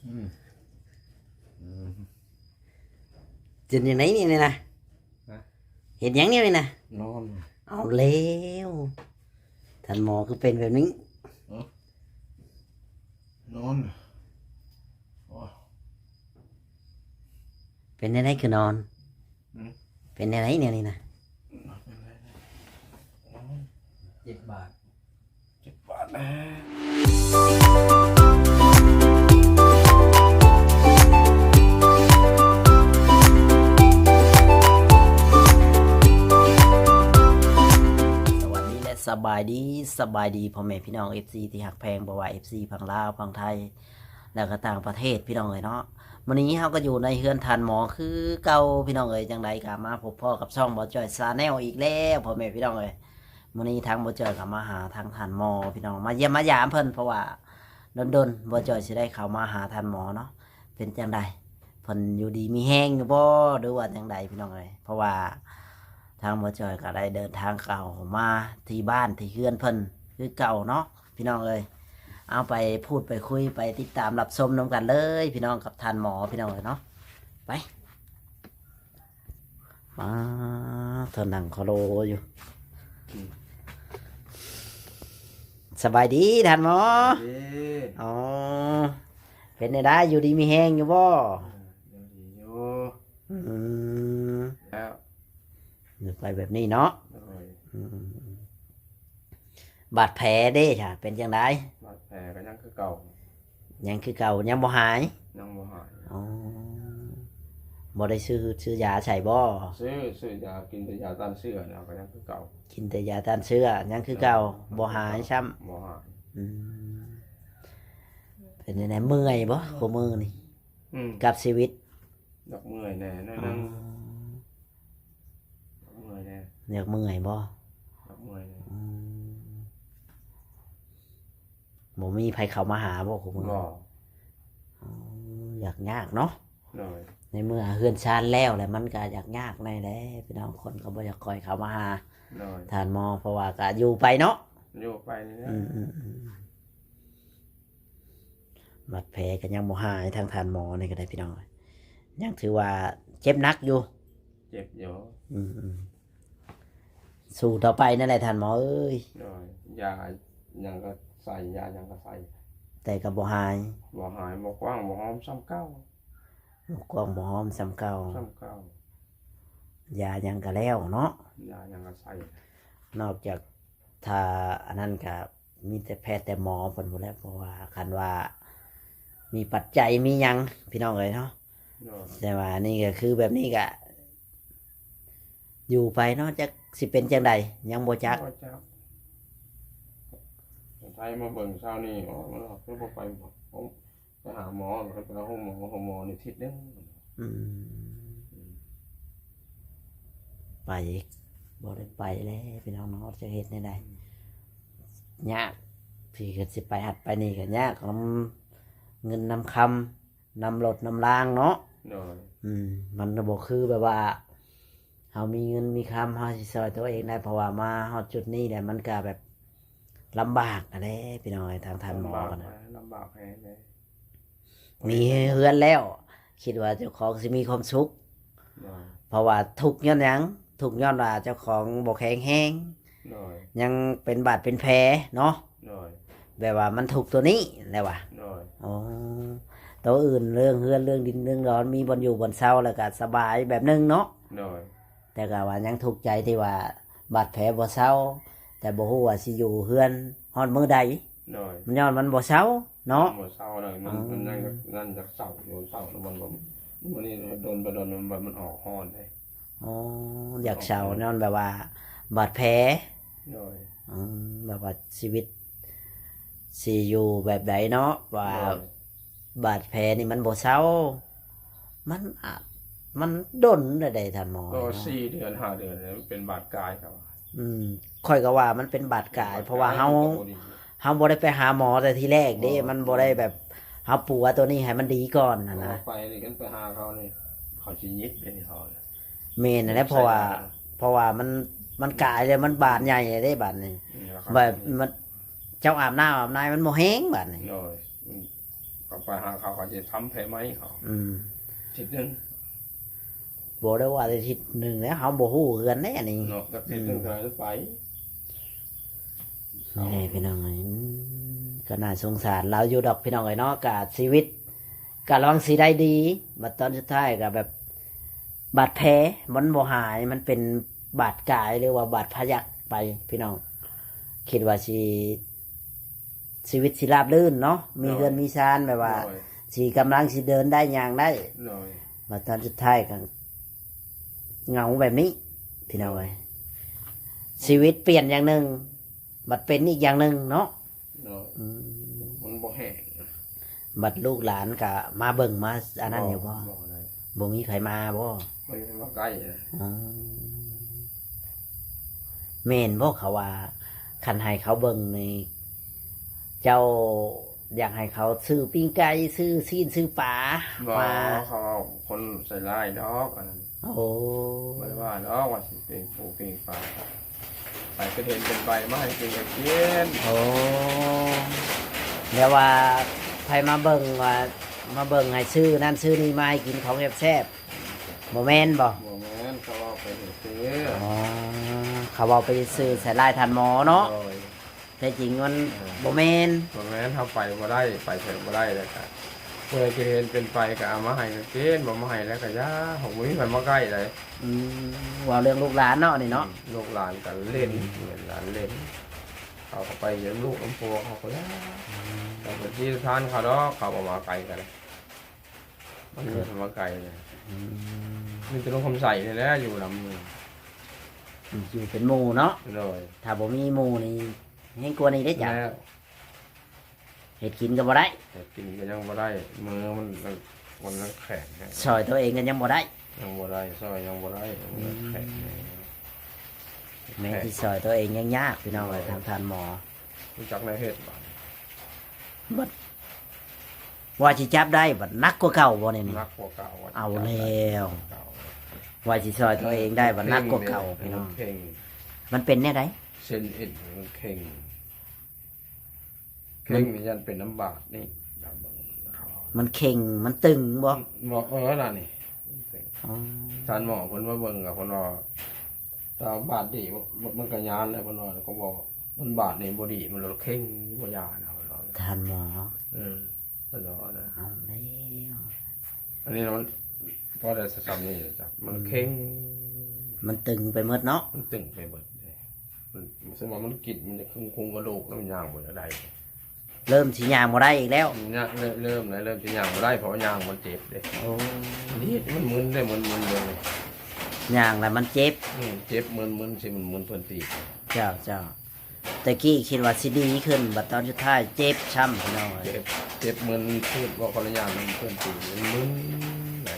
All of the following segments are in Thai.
อืมอืมจินอย่างไหนนี่นะเห็นยังนี่นะนอนเอาแล้วท่านหมอคือเป็นแบบนี้นอนโอ้เป็นอะไรคือนอน อืม เป็นอะไรเนี่ยนี่นะ นอนเป็นไรนะนอน 7 บาท 7 บาทนะสวัสดีและสบายดีสบายดีพ่อแม่พี่น้อง FC ที่หักแพงบ่ว่า FC พังลาวพังไทยแล้วก็ต่างประเทศพี่น้องเอ้ยเนาะวันนี้เราก็อยู่ในเฮือนทานหมอคือเก่าพี่น้องเอ้ยจังไดก็มาพบพ่อกับช่องบ่จ้อยซาแนลอีกแล้วพ่อแม่พี่น้องเอ้ยวันนี้ทางบ่จ้อยก็มาหาทางทานหมอพี่น้องมาเยี่ยมมายามเพิ่นเพราะว่าดนๆบ่จ้อยสิได้เข้ามาหาทานหมอเนาะเป็นจังไดเพิ่นอยู่ดีมีแฮงอยู่บ่หรือว่าจังไดพี่น้องเอ้ยเพราะว่าทางบ่จ้อยก็ได้เดินทางเก่ามาที่บ้านที่เฮือนเพิ่นคือเก่าเนาะพี่น้องเอ้ย เอาไปพูดไปคุยไปติดตามรับชมน้ำกันเลยพี่น้องกับทานหมอพี่น้องเลยเนาะไปมาเธอนั่งคอโลอยู่สบายดีทานหมอ เอ๊ะ อ๋อเป็นไงได้อยู่ดีมีแห้งอยู่บ่ เดี๋ยวดีอยู่ อืม แล้ว อยู่ไปแบบนี้เนาะ โอ้ย อืมบาดแผลเด้ค่ะเป็นยังไง บาดแผลก็ยังคือเก่า ยังคือเก่ายังบ่หาย ยังบ่หาย อ๋อบ่ได้ซื้อยาใส่บ่ ซื้อยากินแต่ยาต้านเชื้อแล้วก็ยังคือเก่า กินแต่ยาต้านเชื้อยังคือเก่าบ่หายซ้ำ บ่หาย อืมเป็นยังไงเมื่อยบ่ขมือนี่ อืม กับชีวิต ดอกเมื่อยแน่นั่น อ๋อ นึงดอกเมื่อยแน่ อยากเมื่อยบ่ ดอกเมื่อยแน่ อืมบ่มีใครเข้ามาหาบ่ขมือ บ่ อ๋ออยากยากเนาะ หน่อย ในเมื่อเฮือนชานแล้วแหละมันก็อยากยากในแหละพี่น้องคนก็บ่อยากคอยเข้ามาหา หน่อย ทานหมอเพราะว่าก็อยู่ไปเนาะ อยู่ไปนี่นะ อืมบาดแผลก็ยังบ่หายทางทานหมอนี่ก็ได้พี่น้องยังถือว่าเจ็บหนักอยู่ เจ็บอยู่ สู้ต่อไปนั่นแหละท่านหมอเอ้ย หน่อยยายังก็ใส่ยายังก็ใส่ แต่กับบ่หาย บ่หายบ่กว้างบ่หอมซ้ำเก่าก วางบ่หอมสำเก่า ซ้ำเก่าย ายังก็แล้วเนาะ ยายังก็ใส่ นอกจากถ้าอันนั้นก็มีแต่แพทย์แต่หมอเพิ่นบ่แล้วเพราะว่าคันว่า มีปัจจัยมีหยังพี่น้องเอ้ยเนาะ หน่อย แต่ว่านี่ก็คือแบบนี้ก็อยู่ไปเนาะจักสิเป็นจังใดยังบ่จัก บ่จักไทยมาเบิ่งเช้านี้อ๋อมันออกคือบ่ไปผมไปหาหมอแล้วไปห้องหมอนี่ทิศนึง อืมไปอีกบ่ได้ไปแล้วพี่น้องเนาะจะเฮ็ดได้ยากพี่ก็สิไปหัดไปนี่ก็ยากนำเงินนำคำนำรถนำรางเนาะ หน่อย มันก็บ่คือแบบว่าเฮามีเงินมีคำเฮาสิซอยตัวเองได้เพราะว่ามาฮอดจุดนี้เนี่ยมันก็แบบลำบากนะเด้พี่น้องทางทันหมอกันนะ ลำบากแฮงเลย มีเฮือนแล้ว คิดว่าเจ้าของสิมีความสุข หน่อย เพราะว่าทุกข์ย้อนหยังทุกข์ย้อนว่าเจ้าของบ่แข็งแรง หน่อย ยังเป็นบาดเป็นแผลเนาะ หน่อย แบบว่ามันทุกข์ตัวนี้แหละว่ะ หน่อย อ๋อตัวอื่นเรื่องเฮือนเรื่องดินเรื่องร้อนมีบนอยู่บนเศร้าแล้วก็สบายแบบนึงเนาะ หน่อย แต่ก็ว่ายังทุกข์ใจที่ว่าบาดแผลบ่เศร้าแต่บ่ฮู้ว่าสิอยู่เฮือนฮอดมื้อใด หน่อย มันย้อนมันบ่เศร้าเนาะ หมดเศร้าเลยมันนั่นจากเศร้าโดนเศร้าแล้วมันนี่โดนไปโดนมันออกฮ้อนเลย อ๋ออยากเศร้าย้อนแบบว่า บาดแผล หน่อย แบบว่าชีวิตสิอยู่แบบใดเนาะว่า หน่อย บาดแผลนี่มันบ่เศร้ามันอาจมันดนได้ท่านหมอ ก็ เนาะ 4 เดือน 5 เดือนเนี่ยมันเป็นบาดกายครับ ค่อยก็ว่ามันเป็นบาดกาย เพราะว่าเฮาบ่ได้ไปหาหมอแต่ทีแรกเด้มันบ่ได้แบบเฮาปัวตัวนี้ให้มันดีก่อนนะ ไปนี่กันไปหาเขานี่เขาสิยิบเป็นเขา เมนนั่นแหละเพราะว่ามันกายเลยมันบาดใหญ่ได้บาดนี่แบบมันเจ้าอาบน้ำอาบนายมันบ่แห้งบาดนี่ หน่อยเขา ไปหาเขาเขาจะทำแผลไหมเขา อืม ทิศนึง บ่ได้ว่าอาทิตย์หนึงแล้วเฮาบ่ฮู้คือกันแน่นี่ เนาะก็ทิศนึงก็เลยไป นี่พี่น้องเอ้ยก็น่าสงสารเราอยู่ดอกพี่น้องเอ้ยเนาะกะชีวิตก็ลองสิได้ดีบัดตอนสุดท้ายก็แบบบาดแผลมันบ่หายมันเป็นบาดกายหรือว่าบาดพยักไปพี่น้องคิดว่าสิชีวิตสิราบรื่นเนาะมีเงินมีชานแบบว่า โดย สิกำลังสิเดินได้อย่างได้ โดย บัดตอนสุดท้ายก็เหงาแบบนี้ พี่น้องเอ้ยชีวิตเปลี่ยนอย่างหนึ่งบัดเป็นอีกอย่างหนึ่งเนาะ โดย อืม มันบ่แห้ง บัดลูกหลานก็มาเบิ่งมาอันนั้นอยู่บ่ บ่ได้ บ่มีใครมาบ่ ไม่มาใกล้นะ อ๋อแม่นบ่เขาว่าคันให้เขาเบิ่งนี่เจ้าอยากให้เขาซื้อปิ้งไก่ซื้อซีนซื้อปลา บ่ มา เขาเอาคนใส่ร้ายดอกอันนั้น โอ้ ไม่ได้ว่าดอกว่าสิเป็นปูเป็นปลาใส่กระเด็นเป็นใบมาให้กินกับกิน โอ้แล้วว่าใครมาเบิ่งว่ามาเบิ่งให้ซื้อนั่นซื้อนี่มาให้กินของแซ่บๆบ่แม่นบ่ บ่แม่นเขาเอาไปซื้อ อ๋อเขาเอาไปซื้อใส่ลายทันหมอเนาะ โดย แต่จริงมันบ่แม่น บ่แม่นเขาไปบ่ได้ไปเถอะบ่ได้เลยค่ะเมื่อกินเป็นไปก็เอามาให้กับกินบ่มาให้แล้วก็ย่าของบ่มีใครมาใกล้เลย อืมว่าเรื่องลูกหลานเนาะนี่เนาะ ลูกหลานกันเล่นเหมือนหลานเล่นเขาก็ไปเยี่ยมลูกน้ำพัวเขาก็ย่าแต่บางทีทานเขาดอกเขาบอกมาไกลกันเลยมันมีคำว่าไกลเลย อืม มันจะลงคำใส่เลยแหล้วอยู่ลำมือ อยู่เป็นหมู่เนาะ โดย ถ้าบ่มีหมู่นี่ให้กลัวนี่ได้จ้ะ แล้ว เฮ็ดกินก็บ่ได้ แต่กินก็ยังบ่ได้มือมันแข็งแฮะ ซอยตัวเองก็ยังบ่ได้ ยังบ่ได้ซอยยังบ่ได้มันแข็ง แม้ที่ซอยตัวเองยังยากพี่น้องเอ้ยทางทานหมอ รู้จักในเหตุบ้าน บัดว่าสิจับได้บัดนักกว่าเก่าบ่นี่นี่ นักกว่าเก่า เอาแล้ว เก่า ว่าสิซอยตัวเองได้บัดนักกว่าเก่าพี่น้อง เข่ง มันเป็นแน่ได เส้นเอ็นมันเข่งเข่งนี่ยันเป็นน้ำบาดนี่ดำเบิ่งเขา มันเข่งมันตึงบ่ บอกน่ะนี่ อ๋อ ท่านหมอเพิ่นมาเบิ่งกับเพิ่นว่าตาบาดดีมันก็ยานแล้วเพิ่นว่าก็บอกมันบาดนี่บ่ดีมันเข่งบ่ยานะเพิ่นว่า ทานหมอ เพิ่นว่านะ เอาแล้ว อันนี้มันพอได้ซ้ำนี่จ้ะมันเข่ง มันตึงไปหมดเนาะ มันตึงไปเบิดเลยมันสมมติมันกินมันจะคงกระดูกแล้วมันย่างบ่ได้ เริ่มสิย่างบ่ได้อีกแล้ว เนี่ยเริ่มเลยเริ่มจะย่างบ่ได้เพราะว่าย่างมันเจ็บเด้ โอ้ นี่มันมึนได้มึนเลย ย่างแล้วมันเจ็บ เจ็บมึนสิมันมึนเพิ่นตี เจ้าเจ้าแต่กี้คิดว่าสิดีขึ้นบัดตอนสุดท้ายเจ็บช้ำพี่น้องเอ้ย เจ็บมึนพูดว่าคนละอย่างมันเพิ่นตีมันมึนเลย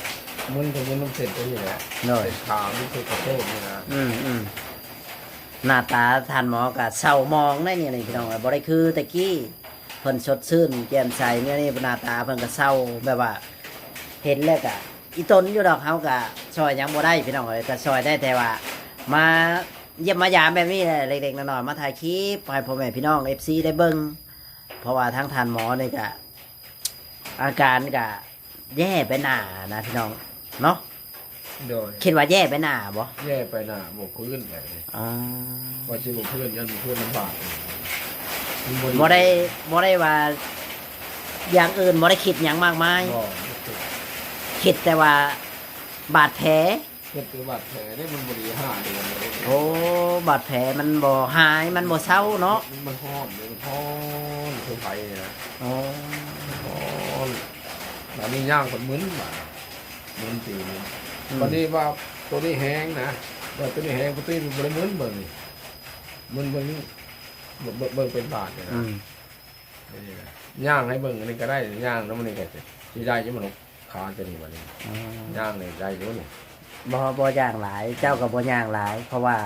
มึนก็มึนน้ำเส้นตัวนี้แหละ โน่ย เส้นขามันคือกระโปงนี่นะ อืมหน้าตาทานหมอก็เศร้ามองได้นี่นี่พี่น้องเอ้ยบ่ได้คือแต่กี้เพิ่นสดชื่นแจ่มใสเนี่ยนี่หน้าตาเพิ่นก็เศร้าแบบว่า เห็นแล้วก็อีตนอยู่ดอกเฮาก็ช่วยหยังบ่ได้พี่น้องเอ้ยก็ช่วยได้แต่ว่า มาเยี่ยมมายามแบบนี้แหละเล็กๆน้อยๆมาถ่ายคลิปให้พ่อแม่พี่น้อง FC ได้เบิ่งเพราะว่าทั้งทานหมอนี่ก็อาการก็แย่ไปหน้านะพี่น้องเนาะ โดย คิดว่าแย่ไปหน้าบ่ แย่ไปหน้าบ่พื้นไปเลย อ๋อ ว่าสิบ่พื้นยันบ่พื้นลำบากมัน บ่ได้ว่าอย่างอื่นบ่ได้คิดหยังมากมาย บ่ คิดแต่ว่าบาดแผล เกิดบาดแผลได้มันบ่ดี5 เดือนเลย โอ้บาดแผลมันบ่หายมันบ่เศร้าเนาะ มันฮ้อนเลยมันฮ้อนคือไผนะ โอ้ ฮ้อนแล้วนี่ย่างคนมึนบาดมึนตีนวันนี้ว่าตัวนี้แห้งนะแต่ตัวนี้แห้งตัวนี้มันบ่ได้มึนเบิ่งนี่มึนเบิ่งเป็นบาดเลย อื นะ ม นี่นะย่างให้เบิ่งอันนี้ก็ได้ย่างแล้วมันนี่ก็สิได้จังมันขาตัวนี้บัดนี้ อ๋อ ย่างนี่ได้อยู่นี่ บ่ย่างหลายเจ้าก็บ่ย่างหลาย เพราะว่า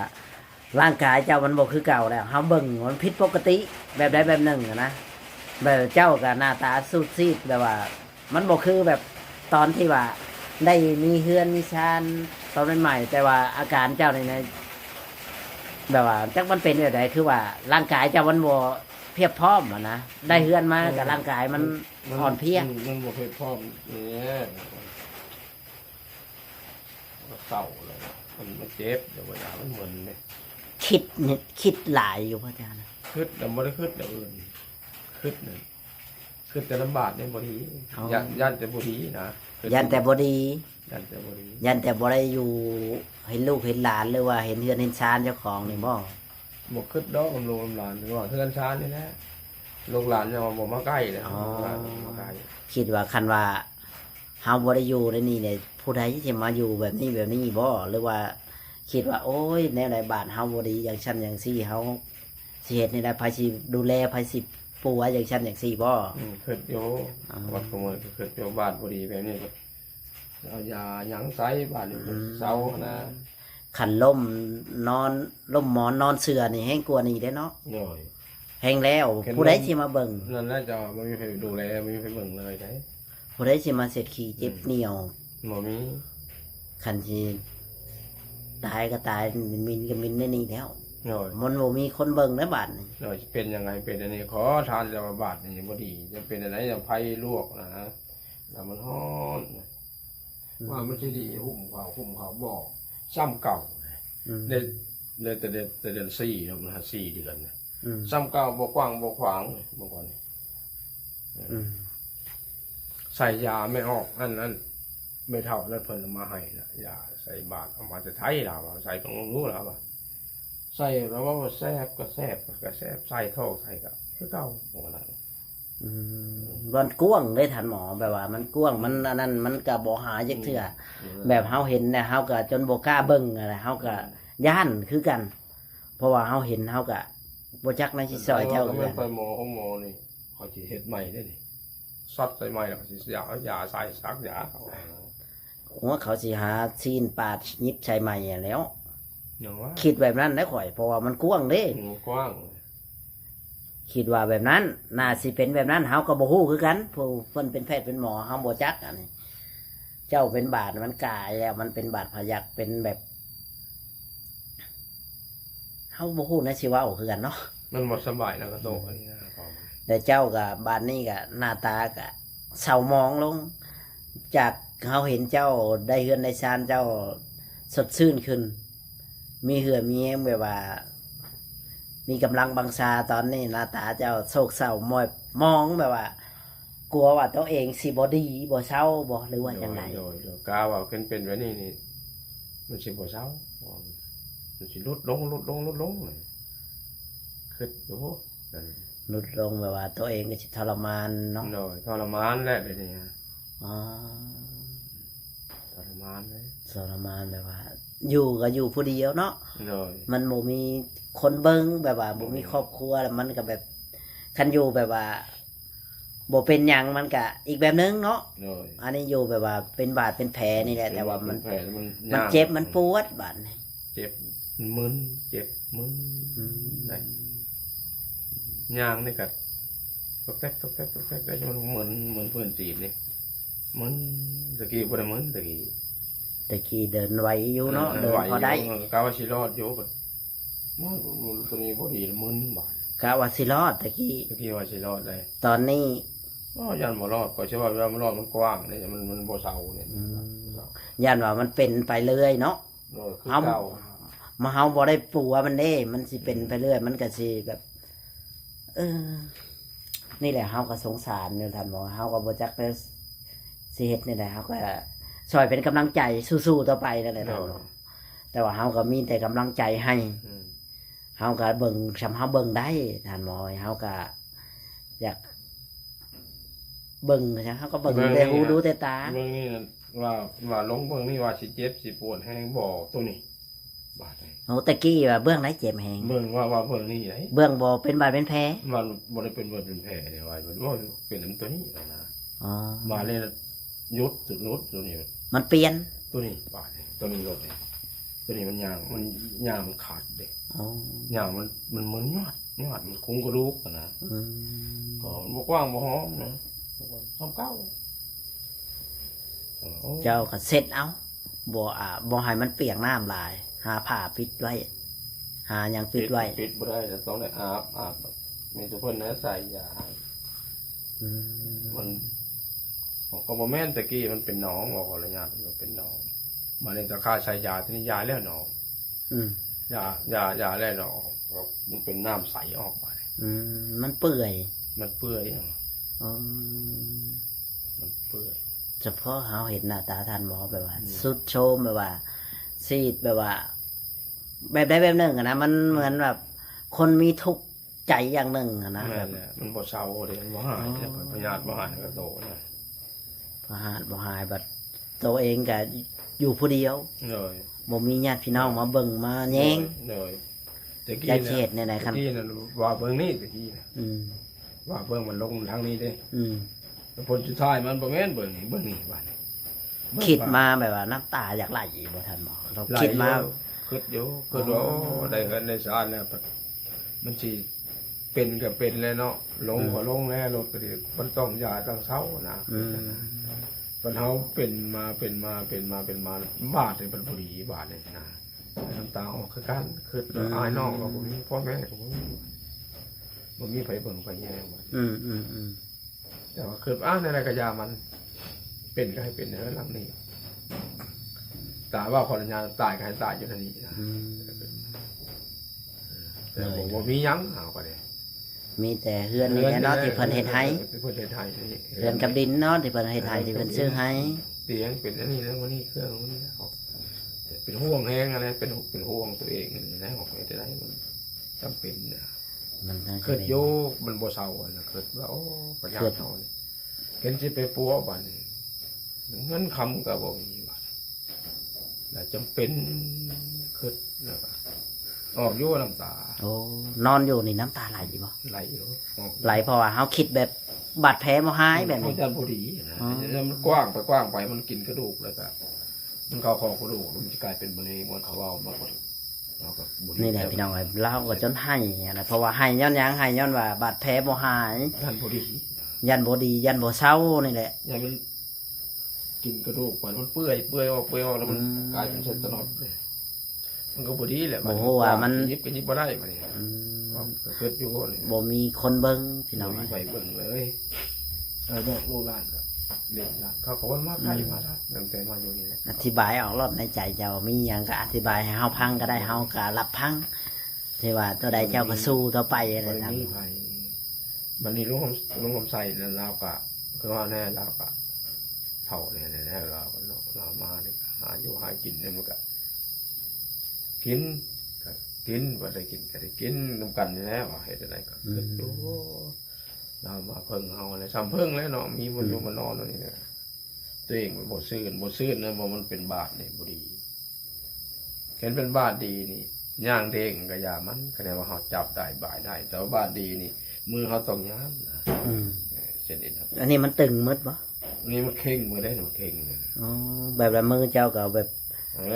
ร่างกายเจ้ามันบ่คือเก่าแล้วเฮาเบิ่งมันผิดปกติแบบใดแบบหนึ่งอะนะแบบเจ้าก็หน้าตาสูดซีดแบบว่า มันบ่คือแบบตอนที่ว่า ได้มีเฮือนมีชานตอนใหม่ๆแต่ว่าอาการเจ้าในแบบว่าจักมันเป็นแบบใดคือว่า ร่างกายเจ้ามันบ่ เพียบพร้อมอะนะได้เฮือนมากับร่างกายมันอ่อนเพลีย มันบ่เพียบพร้อมเนี่ยเศร้าเลยมันเจ็บเดี๋ยวเวลามันเหมือนเนี่ย คิดเนี่ยคิดหลายอยู่พระอาจารย์ คืดแต่ไม่ได้คืดอย่างอื่นคืดเนี่ยคืดแต่ลำบากเนี่ยบดียันแต่บดีนะ ยันแต่บ่ดี ยันแต่บดี ยันแต่บ่ได้อยู่เห็นลูกเห็นหลานหรือว่าเห็นเฮือนเห็นชานเจ้าของนี่บ่ บกคืดดอกลำลงลำหลานระหว่างเพื่อนช้านี่แหละลูกหลานจะมาบอกมาใกล้เลยลูกหลานมาใกล้ คิดว่าคันว่าเฮาบ่ได้อยู่ในนี่เนี่ยผู้ใดที่มาอยู่แบบนี้บ่หรือว่าคิดว่า โอ้ยแนวไหนบ้านเฮาบ่ดีอย่างฉันอย่างซี่เฮาสิเฮ็ดนี่ได้ไผสิดูแลไผสิปัวอย่างฉันอย่างซี่บ่ คืดโยวัดขโมยคืดโยบาทบดีแบบนี้ก็เอายาหยังไซบาทนี่เสานะ ขันล่มนอนล่มหมอนนอนเสือนี่แห้งกลัวานี่ได้เนาะ หน่อย แห้งแล้ว เห็น ผู้ใดสิมาเบิ่ง นั่นแหละจะไม่มีใครดูแลไม่มีใครเบิ่งเลยใช่ ผู้ใดสิมาเสร็จขี่เจ็บเหนียว หมอมี ขันสิตายก็ตายมินก็มินได้นี่แล้ว หน่อย มันบ่มีคนเบิ่งในบ้านนี่ หน่อยเป็นยังไงเป็นอันนี้ขอทานจะมาบาทนี่บ่ดีจะเป็นอะไรจะไผ่ลวกนะแล้วมันฮ้อนว่ามันจะดีหุ่มเขาบอกซ้ำเก่า อืม เลยแต่เดือน4เนาะมัน4เดือนนะ อืม ซ้ำเก่าบ่กว้างบ่ขวางบางคน อืม ใส่ยาไม่ออกอันนั้นไม่เท่านั้นเพิ่นเอามาให้นะยาใส่บาทเอามาจะไทยล่ะว่าใส่ต้องรู้แล้วว่าใส่แล้วว่าแซ่บก็แซ่บใส่เท่าใส่ก็คือเก่าบ่ว่านั้น อืมมันกว้างเลยทันหมอแบบว่า มันกว้างมันอันนั้นมันก็บ่หาจักเทื่อแบบเฮาเห็นเนี่ยเฮาก็จนบ่กล้าเบิ่งอะไรเฮาก็ย่านคือกัน เพราะว่าเฮาเห็นเฮาก็บ่จักในสิซอยเจ้า ก็ คือ ไม่ กัน ไปหมอของหมอนี่เขาสิเฮ็ดใหม่ได้นี่ซัดใส่ใหม่แล้วก็สิยาใส่ซักยาเขา หัวเขาสิหาซีนปาดยิบใช้ใหม่อะแหล้ว อย่างว่า คิดแบบนั้นได้ข่อย เพราะว่ามันกว้างเด้ มันกว้าง คิดว่าแบบนั้นน่าสิเป็นแบบนั้นเฮาก็บ่ฮู้คือกันผู้เพิ่นเป็นแพทย์เป็นหมอเฮาบ่จักอันนี้เจ้าเป็นบาดมันกายแล้วมันเป็นบาดพยักเป็นแบบเฮาบ่ฮู้นะสิเว้าคือกันเนาะ มันบ่สบายแล้วก็โตอันนี้นะพอ แต่เจ้าก็บาดนี้ก็หน้าตาก็เศร้าหมองลง จากเฮาเห็นเจ้าได้เฮือนได้ชานเจ้าสดชื่นขึ้น มีเหือมีแฮมแบบว่า มีกำลังบังชาตอนนี้หน้าตาเจ้าโศกเศร้ามอยมองแบบว่า กลัวว่าตัวเองสิบ่ดีบ่เศร้าบ่หรือว่าจังได โดยกาว่าเป็นไว้นี่มันสิบ่เศร้ามันสิลดลงเลยคิดโอ้ ลดลงแบบว่า ตัวเองก็สิทรมานเนาะ โดยทรมานแหละเดี๋ยวนี้ อ๋อ ทรมานเลย ทรมานแบบว่า อยู่ก็อยู่ผู้เดียวเนาะ โดย มันบ่มีคนเบิ่งแบบว่าบ่มีครอบครัวแล้วมันก็แบบคันอยู่แบบว่าบ่เป็นหยังมันก็อีกแบบนึงเนาะ โดย อันนี้อยู่แบบว่าเป็นบาดเป็นแผลนี่แหละแต่ว่ามัน แผลมัน มันเจ็บมันปวดบาดนี่ เจ็บมันมึนเจ็บมึน อืม ได้ย่างนี่กัดตกแตกได้มันเหมือนเพื่อนจีบนี่มึนตะกี้บ่ได้มึนตะกี้ ตะกี้เดินไหวอยู่เนาะเดินพอได้ กาวาชิรอดอยู่บัดมันตัวนี้บ่ดีมึนบาด กะว่าสิรอดตะกี้ ตะกี้ว่าชิรอดเลย ตอนนี้ ยันบ่รอดก็ใช่ว่าเวลามันรอดมันกว้างนี่มันบ่เศร้าเนี่ย ย่านว่ามันเป็นไปเรื่อยเนาะ คือเก่า มาเฮาบ่ได้ปัวมันเด้มันสิเป็นไปเรื่อยมันก็สิแบบ เออ นี่แหละเฮาก็สงสารอยู่ท่านบอกเฮาก็บ่จักแล้วสิเฮ็ดนี่แหละเฮาก็ช่วยเป็นกำลังใจสู้ๆต่อไปนั่นแหละท่านบอกแต่ว่าเฮาก็มีแต่กำลังใจให้ เฮาก็เบิ่งซำเฮาเบิ่งได้ท่านหมอเฮาก็อยากเบิ่งนะเฮาก็เบิ่งแต่หูดูแต่ตา เบิ่งนี่ว่าลงเบิ่งนี่ว่าสิเจ็บสิปวดแห้งบ่ตัวนี้บาดเลย โอ้ตะกี้ว่าเบื้องไหนเจ็บแฮง เบิ่งว่าเบิ่งนี่ไหน เบื้องบ่เป็นบาดเป็นแผล มันบ่ได้เป็นเบิ่งเป็นแผลเนี่ยว่าเป็นอันตัวนี้นะ อ๋อ มาเลยยุดสุดนุดตัวนี้ มันเปลี่ยน ตัวนี้บาดเลยตัวนี้ลดเลยตัวนี้มันยางมันขาดเด็ก อ๋อย างมันเหมือนยอดมันคุ้งกระดูกนะ อืม ก็บ่กว้างบ่หอมนะซ้ำเก่า เจ้าก็เซ็ตเอาบ่ให้มันเปียกน้ำลาย หาผ้าปิดไว้ หาหยังปิดไว้ ปิดบ่ได้แต่ต้องได้อาบ มีแต่เพิ่นนะใส่ยา อืม มันของก็บ่แม่นตะกี้มันเป็นหนองบอกว่าระยะมันเป็นหนองมาในตะค่าใช้ยาที่นี่ยาแล้วหนอง อืม ยาแล้วหนองก็มันเป็นน้ำใสออกไป มันเปื่อย มันเปื่อยอะ อืม มันเปื่อย เฉพาะเฮาเห็นหน้าตาท่านหมอแบบว่า สุดโชมแบบว่า ซีดแบบว่า แบบใดแบบหนึ่งอะนะมันเหมือนแบบ คนมีทุกข์ใจอย่างหนึ่งอะนะ แม่นแหละมันบ่เศร้าเลยมันบ่หายแล้วพยาธิบ่หายก็โตนะ พอหาดบ่หายบัดตัวเองก็อยู่ผู้เดียว เลย บ่มีญาติพี่น้องมาเบิ่งมาแย่ง เลยตะกี้ ยา นะ เขตในไหนคัน ตะกี้น่ะว่าเบิ่งนี่ตะกี้น่ะ อืม ว่าเบิ่งมันลงทางนี้เด้ อืม แล้วผลสุดท้ายมันบ่แม่นเบิ่งนี่บัดนี้ คิดมาแบบว่าน้ำตาอยากไหลบ่ท่านหมอเรา ไหล คิดมา คิดอยู่คิดว่าโอ้ได้เงินได้สารแล้วมันสิเป็นก็เป็นแล้วเนาะลงก็ลงแล้วรถก็ดีมันต้องยาต้องเช้านะ อืม มันเฮาเป็นมาบาดนี่มันบ่ดีบาดนี่นะน้ำตาออกคือกันคืออายน้องก็บ่มีพ่อแม่ก็บ่มีไผเบิ่งไผแย่งมัน อืม แต่ว่าคือในรายกยามันเป็นก็ให้เป็นในเรื่องนี้แต่ว่าคนญาตายก็ให้ตายอยู่ที่นี่นะ อืม แต่ผมว่ามีหยังเอาก็ได้ มีแต่เฮือนนี่แหละเนาะที่เพิ่นเฮ็ดให้ เพิ่นเฮ็ดให้นี่ เฮือนกับดินเนาะที่เพิ่นเฮ็ดให้ที่เพิ่นซื้อให้ เตียงเป็นอันนี้แล้ววันนี้เครื่องวันนี้นะครับเป็นห่วงแห้งอะไรเป็นห่วงตัวเองนี่นะบอกไม่ได้มันจำเป็นนะ มันต้อง เกิดโยกมันบ่เศร้าอะนะเกิดว่าโอ้ปัญญาเท่านี่เห็นสิไปปัวบัดนี้เงินคำก็บ่มีบัดแล้วจำเป็นเกิดนะครับออกอยู่น้ำตา โอ้นอนอยู่นี่น้ำตาไหลบ่ ไหลอยู่ออก ไหลเพราะว่าเฮาคิดแบบบาดแผลบ่หายแบบนี้ มันจะบุรีนะ อ๋อ มันกว้างไปมันกินกระดูกแล้วก็มันเข้าคอกระดูกมันจะกลายเป็นมะเร็งมันเขาเอามาหมดเราก็บุรี นี่แหละพี่น้องเอ้ยเล่าก็จนให้นะเพราะว่าให้ย้อนหยังให้ย้อนว่าบาดแผลบ่หาย ท่านบุรี ยันบ่ดียันบ่เศร้านี่แหละ อย่างมันกินกระดูกไปมันเปื่อยออกแล้วมัน อืม กลายเป็นเส้นตลอดเลยมันก็บุรีแหละ โอ้โหว่ามัน ยิบก็ยิบบ่ได้มาเนี่ย อืม เกิดอยู่นี่ บ่มีคนเบิ่งพี่น้อง มี เอ้ย ไปเบิ่งเลยบอกลูกหลานก็เล่นหลานเขาก็ว่ามาไกลมาทัดตั้งแต่มาอยู่นี่แหละ อธิบายออกรอดในใจเจ้ามีหยังก็อธิบายให้เฮาพังก็ได้เฮาก็รับพังที่ว่าตัวใดเจ้าก็สู้ต่อไปอะไร มัน ตาม มีไผมันนี่ลุงคำใส่นั่นเราก็คือว่าแน่เราก็เท่าแน่เราก็เรามาเนี่ยหาอยู่หากินเนี่ยมันก็กินก็กินว่าได้กินก็ได้กินน้ำกันนี่แหละว่าเฮ็ดอะไรก็เกิดอยู่เรามาเพิ่งเอาอะไรซ้ำเพิ่งแล้วเนาะมีมันอยู่มันนอนแล้วนี่เนี่ยตัวเองมันบ่ซื่นนะบ่มันเป็นบาปนี่บ่ดีเห็นเป็นบาปดีนี่ย่างเด้งก็อย่ามันก็ได้ว่าเฮาจับได้บ่ายได้ แต่ว่าบาปดีนี่มือเฮาต้องย้ำนะ อืม เส้นเอ็นครับ อันนี้มันตึงมืดบ่ นี่มันเข่งมือได้มันเข่งเลย อ๋อแบบละมือเจ้าก็แบบ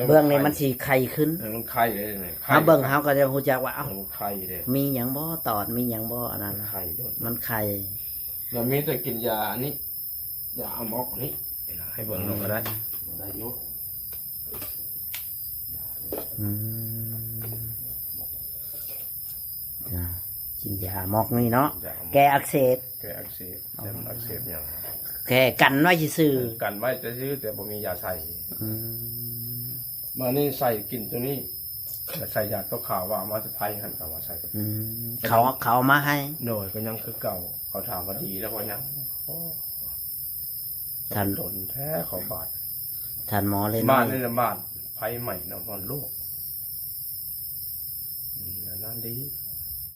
เบื้องนี้มันสิไข้ขึ้น มันไข่เลยเนี่ย เฮาเบิ่งเฮาก็จะฮู้จักว่าเอ้า มันไข่เลย มีหยังบ่ตอดมีหยังบ่อันนั้น มัน น่ะ ไข่โดน มันไข้ เรามีแต่กินยาอันนี้ยาอะมอกอันนี้ให้เบิ่งเราก็ได้ได้อยุ อืมอ่ากินยามอกนี่เนาะ ยาอะมอก แก้อักเสบ แก้อักเสบแต่มันอักเสบอย่าง แก้กันไว้ซื่อ กันไว้จะซื้อแต่ผมมียาใส่ ๆอืม มานี่ใส่กินตัวนี้แต่ใส่ยาตัวขาวว่ามาจะไพ่หันกลับมาใส่กับ อืมเขาเอามาให้ โดยก็ยังคือเก่าเขาถามว่าดีแล้วก็ยังโอ้ ท่าน โดนแท้เขาบาด ท่านหมอเลย บ้า เนาะ นนี่นะบ้านไพ่ใหม่นอนลูกนั่นดี